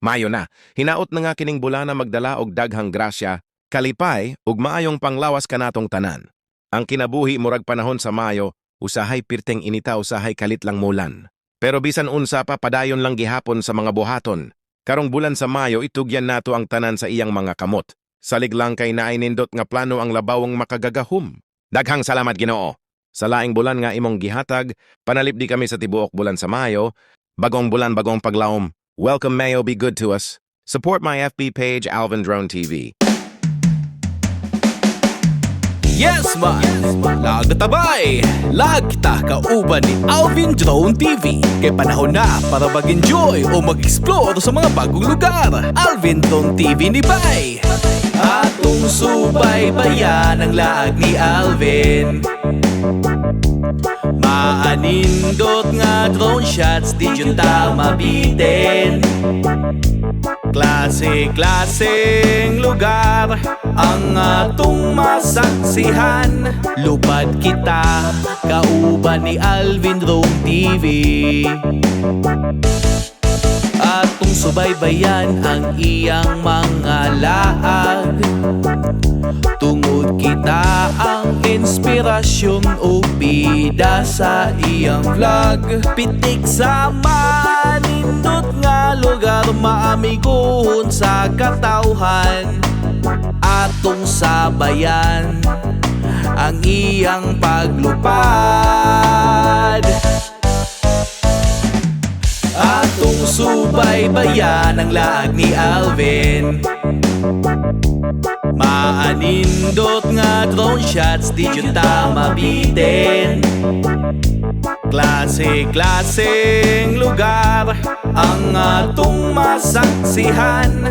Mayo na, hinaot na nga kining bulana magdala og daghang grasya, kalipay ug maayong panglawas kanatong tanan. Ang kinabuhi murag panahon sa Mayo, usahay pirteng inita usahay kalit lang mulan. Pero bisan unsa pa padayon lang gihapon sa mga buhaton. Karong bulan sa Mayo itugyan nato ang tanan sa iyang mga kamot. Salig lang kay naay nindot nga plano ang labawong makagagahom. Daghang salamat Ginoo. Sa laing bulan nga imong gihatag, panalipdi kami sa tibuok bulan sa Mayo. Bagong bulan, bagong paglaom. Welcome Mayo, be good to us. Support my FB page, Alvin Drone TV. Yes man! Lagtabay! Lagta kauban ni Alvin Drone TV. Kay panahon na para mag-enjoy o mag-explore sa mga bagong lugar. Alvin Drone TV ni Bay. Atong subaybayan ang laag ni Alvin. Maanindot nga drone shots di junta mabitin. Klase-klaseng lugar ang atong masaksihan. Lupad kita kauban ni Alvin Drone TV. Atong subaybayan ang iyang mga laag. Tungod kita ang inspirasyon o bida sa iyang vlog. Pitik sa manindot nga lugar maamiguhon sa katawhan. Atong sabayan ang iyang paglupad. Atong subaybayan ang laag ni Alvin. Maanindot nga drone shots di junta mabitin. Klase-klaseng lugar ang atong masaksihan.